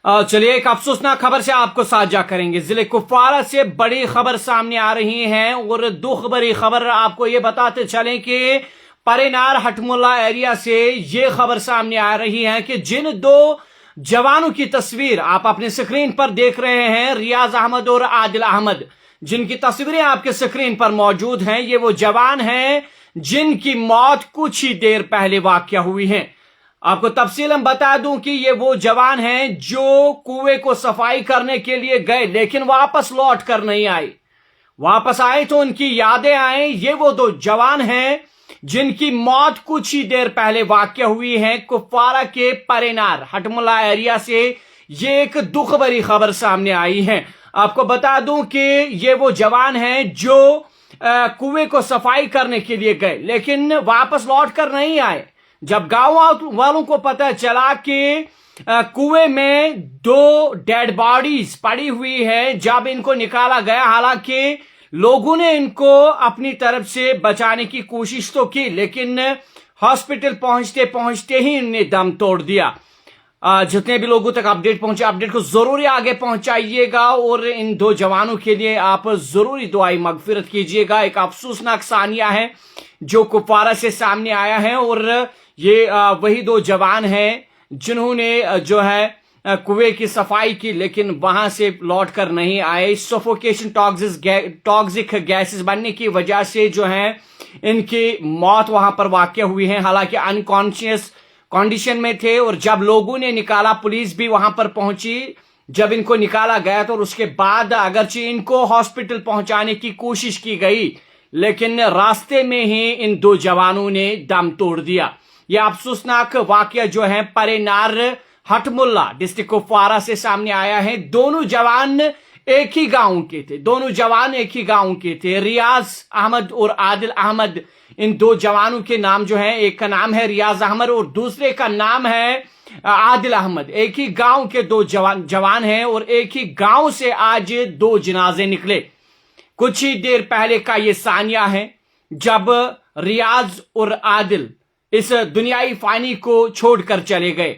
चलिए एक अफसोसनाक खबर से आपको साझा करेंगे। जिले कुपवारा से बड़ी खबर सामने आ रही है और दुख भरी खबर आपको ये बताते चलें कि परेनार हटमुल्ला एरिया से ये खबर सामने आ रही है कि जिन दो जवानों की तस्वीर आप अपने स्क्रीन पर देख रहे हैं, रियाज अहमद और आदिल अहमद, जिनकी तस्वीरें आपके स्क्रीन पर मौजूद हैं, ये वो जवान हैं जिनकी मौत कुछ ही देर पहले वाक़या हुई है। आपको तफसीलन बता दूं कि ये वो जवान हैं जो कुएं को सफाई करने के लिए गए लेकिन वापस लौट कर नहीं आए। वापस आए तो उनकी यादें आए। ये वो दो जवान हैं जिनकी मौत कुछ ही देर पहले वाक़या हुई है कुपवारा के परेनार हटमुल्ला एरिया से। ये एक दुख भरी खबर सामने आई है। आपको बता दूं कि ये वो जवान हैं जो कुएं को सफाई करने के लिए गए लेकिन वापस लौट कर नहीं आए। जब गांव वालों को पता चला कि कुएं में दो डेड बॉडीज पड़ी हुई है, जब इनको निकाला गया, हालांकि लोगों ने इनको अपनी तरफ से बचाने की कोशिश तो की लेकिन हॉस्पिटल पहुंचते पहुंचते ही इन्हें दम तोड़ दिया। जितने भी लोगों तक अपडेट पहुंचे, अपडेट को जरूरी आगे पहुंचाइएगा और इन दो जवानों के लिए आप जरूरी दुआई मगफिरत कीजिएगा। एक अफसोसनाक सानिया है जो कुपवारा से सामने आया है और ये वही दो जवान हैं जिन्होंने जो है कुएं की सफाई की लेकिन वहां से लौट कर नहीं आए। सफोकेशन टॉक्सिक गैसेस बनने की वजह से जो है इनकी मौत वहां पर वाक़या हुई है। हालांकि अनकॉन्शियस कंडीशन में थे और जब लोगों ने निकाला, पुलिस भी वहां पर पहुंची, जब इनको निकाला गया तो उसके बाद अगरचे इनको हॉस्पिटल पहुंचाने की कोशिश की गई लेकिन रास्ते में ही इन दो जवानों ने दम तोड़ दिया। यह अफसोसनाक वाकया जो है परेनार हटमुल्ला डिस्ट्रिक्ट कुपवारा से सामने आया है। दोनों जवान एक ही गांव के थे, दोनों जवान एक ही गांव के थे। रियाज अहमद और आदिल अहमद, इन दो जवानों के नाम जो है, एक का नाम है रियाज अहमद और दूसरे का नाम है आदिल अहमद। एक ही गांव के दो जवान हैं और एक ही गांव से आज दो जनाजे निकले। कुछ ही देर पहले का ये सानिया है जब रियाज और आदिल इस दुनियाई फानी को छोड़कर चले गए।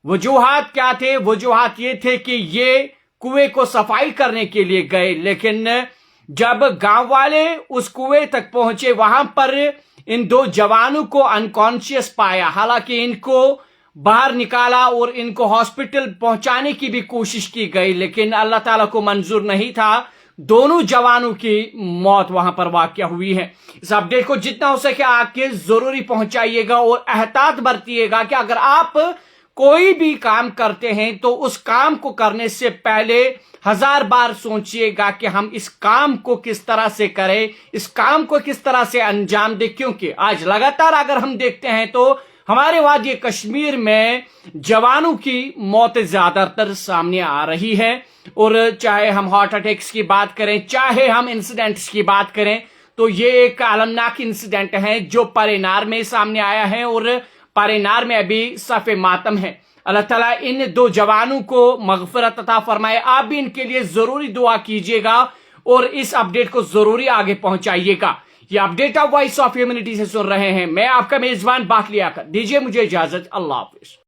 वजूहात क्या थे? वजूहात ये थे कि ये कुएं को सफाई करने के लिए गए लेकिन जब गांव वाले उस कुएं तक पहुंचे वहां पर इन दो जवानों को अनकॉन्शियस पाया। हालांकि इनको बाहर निकाला और इनको हॉस्पिटल पहुंचाने की भी कोशिश की गई लेकिन अल्लाह ताला को मंजूर नहीं था। दोनों जवानों की मौत वहां पर वाक़या हुई है। इस अपडेट को जितना हो सके आके जरूरी पहुंचाइएगा और एहतियात बरतिएगा कि अगर आप कोई भी काम करते हैं तो उस काम को करने से पहले 1000 बार सोचिएगा कि हम इस काम को किस तरह से करें, इस काम को किस तरह से अंजाम दें। क्योंकि आज लगातार अगर हम देखते हैं तो हमारे वादी कश्मीर में जवानों की मौत ज्यादातर सामने आ रही है और चाहे हम हार्ट अटैक्स की बात करें, चाहे हम इंसिडेंट्स की बात करें, तो ये एक अलमनाक इंसिडेंट है जो परेनार में सामने आया है और परेनार में अभी सफ़े मातम है। अल्लाह ताला इन दो जवानों को मगफिरत अता फरमाए। आप भी इनके लिए जरूरी दुआ कीजिएगा और इस अपडेट को जरूरी आगे पहुंचाइएगा। ये अपडेट आप वॉइस ऑफ ह्यूमैनिटी से सुन रहे हैं। मैं आपका मेजबान बाकलिया कर दीजिए मुझे इजाजत। अल्लाह हाफिज।